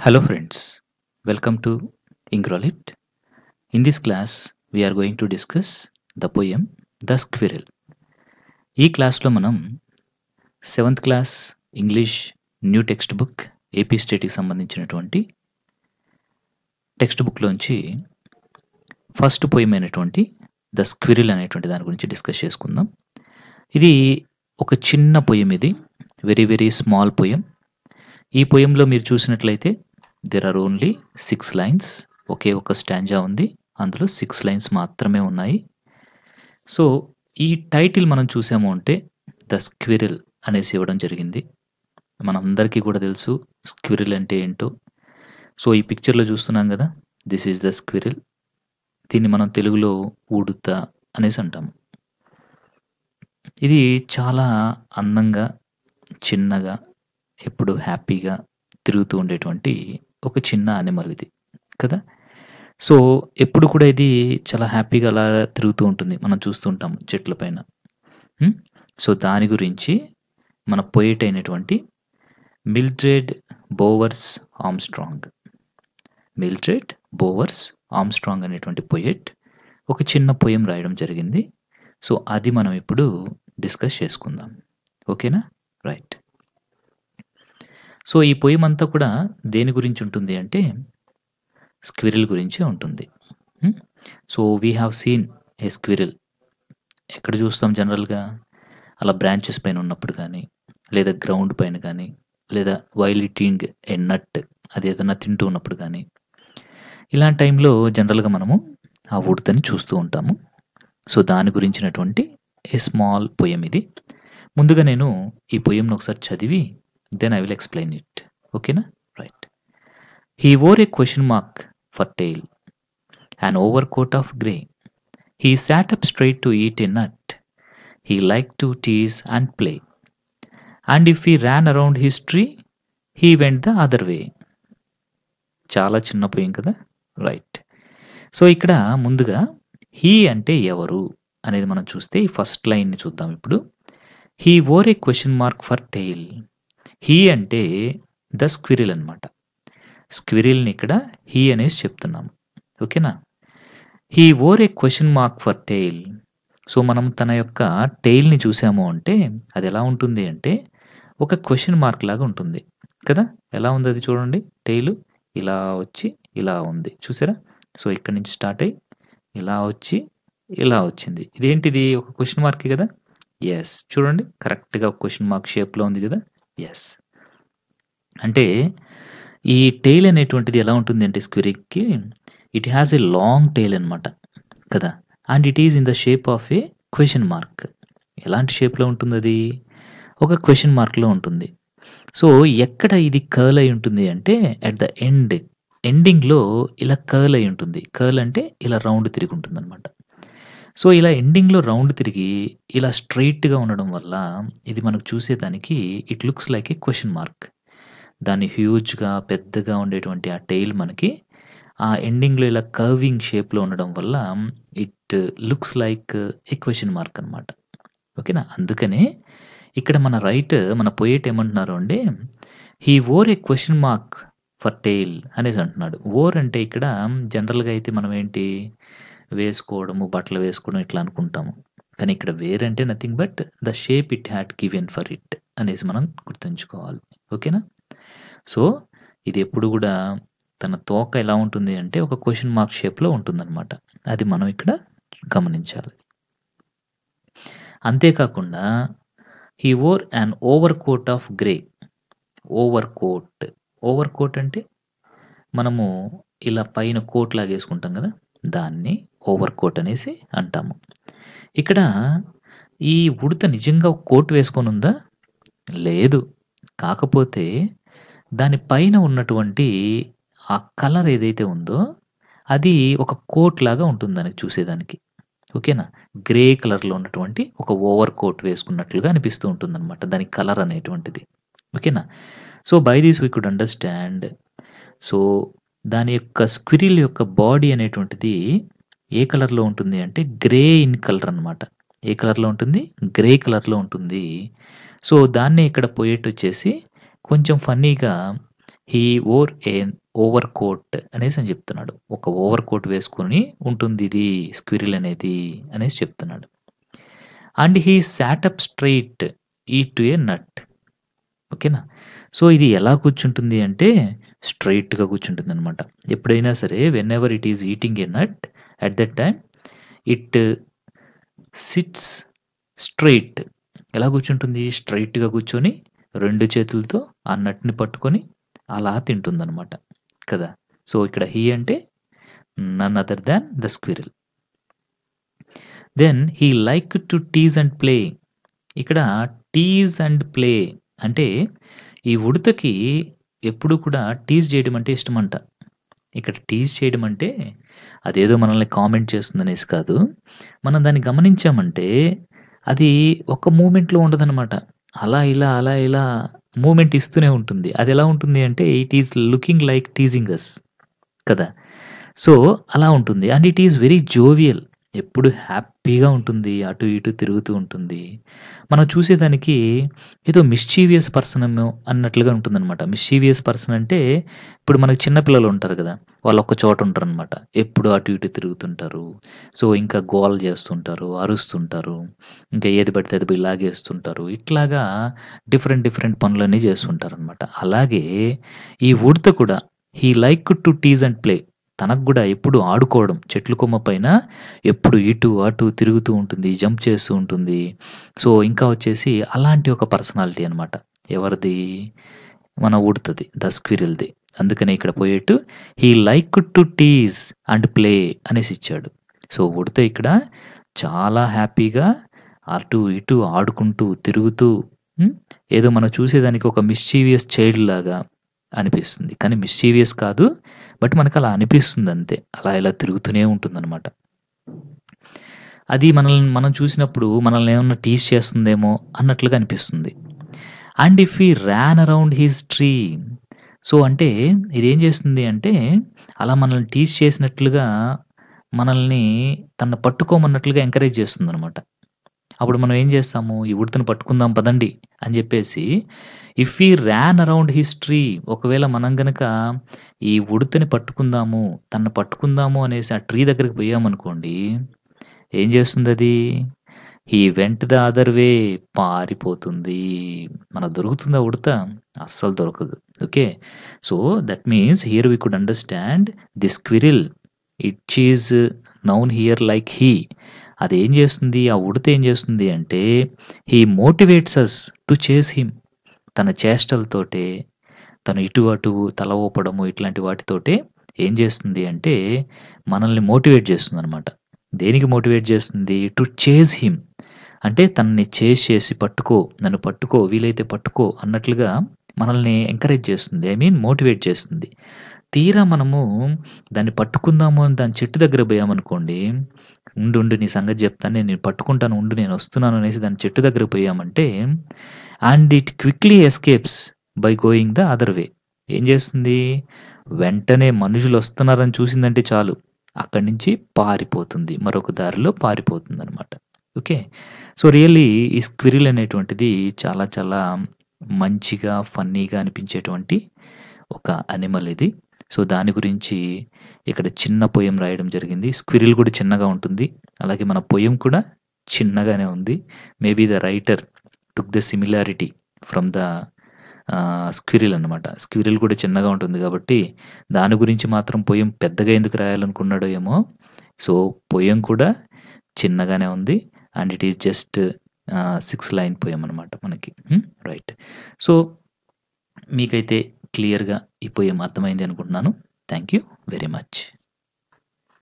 Hello friends, welcome to Ingrolit. In this class, we are going to discuss the poem The Squirrel. ఈ క్లాస్లో మనం 7th class English new text book AP స్టేట్కి సంబంధించినటువంటి text బుక్లోంచి first poem అయినటువంటి the squirrel అనేటువంటి దాని గురించి discuss చేసుకుందాం. ఇది ఒక చిన్న పోయం, ఇది వెరీ వెరీ స్మాల్ పోయం. ఈ పోయంలో మీరు చూసినట్లయితే దెర్ ఆర్ ఓన్లీ 6 లైన్స్. ఒకే ఒక స్టాంజా ఉంది, అందులో 6 లైన్స్ మాత్రమే ఉన్నాయి. సో ఈ టైటిల్ మనం చూసాము అంటే ద స్క్విరిల్ అనేసి ఇవ్వడం జరిగింది. మనందరికీ కూడా తెలుసు స్క్విరిల్ అంటే ఏంటో. సో ఈ పిక్చర్లో చూస్తున్నాం కదా, దిస్ ఈజ్ ద స్క్విరిల్. దీన్ని మనం తెలుగులో ఉడుత అనేసి అంటాము. ఇది చాలా అందంగా, చిన్నగా, ఎప్పుడు హ్యాపీగా తిరుగుతూ ఉండేటువంటి ఒక చిన్న యానిమల్ ఇది కదా. సో ఎప్పుడు కూడా ఇది చాలా హ్యాపీగా అలా తిరుగుతూ ఉంటుంది, మనం చూస్తూ ఉంటాం చెట్ల పైన. సో దాని గురించి మన పోయిట్ అయినటువంటి మిల్డ్రెడ్ బోవర్స్ ఆర్మ్స్ట్రాంగ్ అనేటువంటి పోయిట్ ఒక చిన్న పోయం రాయడం జరిగింది. సో అది మనం ఇప్పుడు డిస్కస్ చేసుకుందాం. ఓకేనా? రైట్. సో ఈ పోయం అంతా కూడా దేని గురించి ఉంటుంది అంటే స్క్విరిల్ గురించే ఉంటుంది. So we have seen a squirrel. ఎక్కడ చూస్తాం జనరల్గా? అలా బ్రాంచెస్ పైన ఉన్నప్పుడు కానీ, లేదా గ్రౌండ్ పైన కానీ, లేదా వైల్ ఈటింగ్ ఏ నట్, అది ఏదైనా తింటూ ఉన్నప్పుడు కానీ, ఇలాంటి టైంలో జనరల్గా మనము ఆ ఉడతని చూస్తూ ఉంటాము. సో దాని గురించినటువంటి ఏ స్మాల్ పోయం ఇది. ముందుగా నేను ఈ పోయంను ఒకసారి చదివి then I will explain it. Okay na? Right. He wore a question mark for tail, an overcoat of grey. He sat up straight to eat a nut. He liked to tease and play. And if he ran around his tree, he went the other way. చాలా చిన్న poem కదా. Right. So ఇక్కడ ముందుగా he అంటే ఎవరు అనేది మనం చూస్తే ఈ ఫస్ట్ లైన్ని చూద్దాం ఇప్పుడు. He wore A question mark for tail. He అంటే ద స్క్విరిల్ అనమాట. స్క్విరిల్ని ఇక్కడ హీ అనేసి చెప్తున్నాము. ఓకేనా? He wore A question mark for tail. So మనం తన యొక్క టెయిల్ని చూసాము అంటే అది ఎలా ఉంటుంది అంటే ఒక క్వశ్చన్ మార్క్ లాగా ఉంటుంది కదా. ఎలా ఉంది అది చూడండి. టెయిల్ ఇలా వచ్చి ఇలా ఉంది, చూసారా? సో ఇక్కడ నుంచి స్టార్ట్ అయ్యి ఇలా వచ్చి ఇలా వచ్చింది. ఇదేంటిది? ఒక క్వశ్చన్ మార్క్ కదా. ఎస్, చూడండి కరెక్ట్గా ఒక క్వశ్చన్ మార్క్ షేప్లో ఉంది కదా. ఎస్, అంటే ఈ టెయిల్ అనేటువంటిది ఎలా ఉంటుంది అంటే స్క్విరిల్కి it has a long tail అనమాట కదా. And it is in the shape of a question mark. ఎలాంటి షేప్లో ఉంటుంది అది? ఒక క్వశ్చన్ మార్క్లో ఉంటుంది. సో ఎక్కడ ఇది కర్ల్ అయి ఉంటుంది అంటే అట్ ద ఎండింగ్లో ఇలా కర్ల్ అయి ఉంటుంది. కర్ల్ అంటే ఇలా రౌండ్ తిరిగి ఉంటుంది అనమాట. సో ఇలా ఎండింగ్లో రౌండ్ తిరిగి ఇలా స్ట్రైట్గా ఉండడం వల్ల ఇది మనకు చూసేదానికి it looks like A question mark. దాని హ్యూజ్గా పెద్దగా ఉండేటువంటి ఆ టెయిల్ మనకి ఆ ఎండింగ్లో ఇలా కర్వింగ్ షేప్లో ఉండడం వల్ల it looks like A question mark అనమాట. ఓకేనా? అందుకనే ఇక్కడ మన పోయేట్ ఏమంటున్నారు అంటే he wore A question mark for tail అనేసి అంటున్నాడు. వోర్ అంటే ఇక్కడ జనరల్గా అయితే మనం ఏంటి వేసుకోవడము, బట్టలు వేసుకోవడం ఇట్లా అనుకుంటాము. కానీ ఇక్కడ వేర్ అంటే nothing but the shape it had given for it అనేసి మనం గుర్తుంచుకోవాలి. ఓకేనా? సో ఇది ఎప్పుడు కూడా తన తోక ఎలా ఉంటుంది అంటే ఒక క్వశ్చన్ మార్క్ షేప్లో ఉంటుందన్నమాట. అది మనం ఇక్కడ గమనించాలి. అంతేకాకుండా he wore an overcoat of grey. Overcoat అంటే మనము ఇలా పైన కోట్ లాగా వేసుకుంటాం కదా, దాన్ని ఓవర్ కోట్ అనేసి అంటాము. ఇక్కడ ఈ ఉడత నిజంగా కోట్ వేసుకొని ఉందా? లేదు. కాకపోతే దాని పైన ఉన్నటువంటి ఆ కలర్ ఏదైతే ఉందో అది ఒక కోట్ లాగా ఉంటుంది దానికి చూసేదానికి. ఓకేనా? గ్రే కలర్లో ఉన్నటువంటి ఒక ఓవర్ కోట్ వేసుకున్నట్లుగా అనిపిస్తూ ఉంటుంది అనమాట దాని కలర్ అనేటువంటిది. ఓకేనా? So by this we could understand. So దాని యొక్క స్క్విరిల్ యొక్క బాడీ అనేటువంటిది ఏ కలర్లో ఉంటుంది అంటే గ్రే ఇన్ కలర్ అనమాట. ఏ కలర్లో ఉంటుంది? గ్రే కలర్లో ఉంటుంది. సో దాన్నే ఇక్కడ పోయేట్ వచ్చేసి కొంచెం ఫన్నీగా he wore an overcoat అనేసి అని చెప్తున్నాడు. ఒక ఓవర్ కోట్ వేసుకొని ఉంటుంది ఇది స్క్విరిల్ అనేది అనేసి చెప్తున్నాడు. And he sat up straight eat to a nut. ఓకేనా. సో ఇది ఎలా కూర్చుంటుంది అంటే స్ట్రెయిట్‌గా కూర్చుంటుందనమాట. ఎప్పుడైనా సరే whenever it is eating a nut at that time it sits straight. ఎలా కూర్చుంటుంది? స్ట్రెయిట్‌గా కూర్చొని 2 చేతులతో ఆ నట్‌ని పట్టుకొని అలా తింటుందనమాట కదా! సో ఇక్కడ హీ అంటే none other than the squirrel. Then he like to tease and play. ఇక్కడ టీజ్ అండ్ ప్లే అంటే ఈ ఉడతకి ఎప్పుడు కూడా టీజ్ చేయడం అంటే ఇష్టమంట. ఇక్కడ టీజ్ చేయడం అంటే అదేదో మనల్ని కామెంట్ చేస్తుందనేసి కాదు. మనం దాన్ని గమనించామంటే అది ఒక మూవ్‌మెంట్‌లో ఉండదనమాట. అలా ఇలా మూవ్‌మెంట్ ఇస్తూనే ఉంటుంది. అదెలా ఉంటుంది అంటే it is looking like teasing us కదా! సో, అలా ఉంటుంది. And it is very jovial. ఎప్పుడు హ్యాపీగా ఉంటుంది. అటు ఇటు తిరుగుతూ ఉంటుంది. మనం చూసేదానికి ఏదో మిస్చీవియస్ పర్సనేమో అన్నట్లుగా ఉంటుందనమాట. మిస్చీవియస్ పర్సన్ అంటే ఇప్పుడు మనకు చిన్న పిల్లలు ఉంటారు కదా! వాళ్ళు ఒక చోట ఉండరనమాట. ఎప్పుడు అటు ఇటు తిరుగుతుంటారు. సో, ఇంకా గోల చేస్తుంటారు, అరుస్తుంటారు. ఇంకా ఏది పడితే అది పోయి లాగేస్తుంటారు. ఇట్లాగా డిఫరెంట్ పనులన్నీ చేస్తుంటారనమాట. అలాగే ఈ ఉడత కూడా he like to tease and play. తనకు గూడా ఎప్పుడు ఆడుకోవడం, చెట్ల కొమ్మ పైన ఎప్పుడు ఇటు, అటు తిరుగుతూ ఉంటుంది, జంప్ చేస్తూ ఉంటుంది. సో, ఇంకా వచ్చేసి అలాంటి ఒక పర్సనాలిటీ అనమాట. ఎవరిది? మన ఉడతది. ద స్క్విరిల్‌ది. అందుకనే ఇక్కడ పోయేట్టు he like to tease and play అనేసి ఇచ్చాడు. సో, ఉడత ఇక్కడ చాలా హ్యాపీగా అటు, ఇటు ఆడుకుంటూ, తిరుగుతూ ఏదో మనం చూసేదానికి ఒక మిస్చీవియస్ చైల్డ్ లాగా అనిపిస్తుంది. కానీ మిస్చీవియస్ కాదు. బట్ మనకలా అనిపిస్తుందంతే. అలా ఇలా తిరుగుతూనే ఉంటుందనమాట. అది మనం చూసినప్పుడు మనల్ని ఏమన్నా టీజ్ చేస్తుందేమో అన్నట్లుగా అనిపిస్తుంది. And if he ran around his tree. So, అంటే ఇదేం చేస్తుంది అంటే అలా మనల్ని టీజ్ చేసినట్లుగా మనల్ని తనని పట్టుకోమన్నట్లుగా ఎంకరేజ్ చేస్తుందనమాట. అప్పుడు మనం ఏం చేస్తాము? ఈ ఉడతను పట్టుకుందాం పదండి అని చెప్పేసి if he ran around his tree. ఒకవేళ మనం గనక ఈ ఉడతని పట్టుకుందాము, తనని పట్టుకుందాము అనేసి ఆ ట్రీ దగ్గరికి పోయామనుకోండి, ఏం చేస్తుందది? He went the other way. పారిపోతుంది. మనకు దొరుకుతుందా ఉడత? అస్సలు దొరకదు. Okay. So, that means here we could understand the squirrel. It is noun here like he. అదేం చేస్తుంది? ఆ ఉడత ఏం చేస్తుంది అంటే he motivates us to chase him. తన చేష్టలతోటే, తను ఇటు అటు తల ఊపడము ఇట్లాంటి వాటితోటే ఏం చేస్తుంది అంటే మనల్ని మోటివేట్ చేస్తుందనమాట. దేనికి మోటివేట్ చేస్తుంది? To chase him. అంటే తనని చేజ్ చేసి పట్టుకో, నన్ను పట్టుకో, వీలైతే పట్టుకో అన్నట్లుగా మనల్ని ఎంకరేజ్ చేస్తుంది. ఐ మీన్ మోటివేట్ చేస్తుంది. తీరా మనము దాన్ని పట్టుకుందాము అని దాని చెట్టు దగ్గర పోయామనుకోండి, ఉండు నీ సంగతి చెప్తాను, నేను పట్టుకుంటాను, ఉండు నేను వస్తున్నాను అనేసి దాని చెట్టు దగ్గరకు పోయామంటే and it quickly escapes by going the other way. ఏం చేస్తుంది? వెంటనే మనుషులొస్తున్నారని చూసిందంటే చాలు, అక్కడి నుంచి పారిపోతుంది. మరొక దారిలో పారిపోతుందనమాట. ఓకే. సో, రియల్లీ ఈ స్క్విరిల్ అనేటువంటిది చాలా చాలా మంచిగా, ఫన్నీగా అనిపించేటువంటి ఒక యానిమల్ ఇది. సో, దాని గురించి ఇక్కడ చిన్న పోయెమ్ రాయడం జరిగింది. స్క్విరిల్ కూడా చిన్నగా ఉంటుంది. అలాగే మన పోయెమ్ కూడా చిన్నగానే ఉంది. Maybe the writer took the similarity from the squirrel అన్నమాట. స్క్విరిల్ కూడా చిన్నగా ఉంటుంది కాబట్టి దాని గురించి మాత్రం పోయెమ్ పెద్దగా ఎందుకు రాయాలనుకున్నాడో ఏమో. సో, పోయెమ్ కూడా చిన్నగానే ఉంది. And it is just 6 line poem అనమాట మనకి. రైట్. సో, మీకైతే క్లియర్‌గా ఈ పోయెమ్ అర్థమైంది అనుకుంటున్నాను. Thank you very much.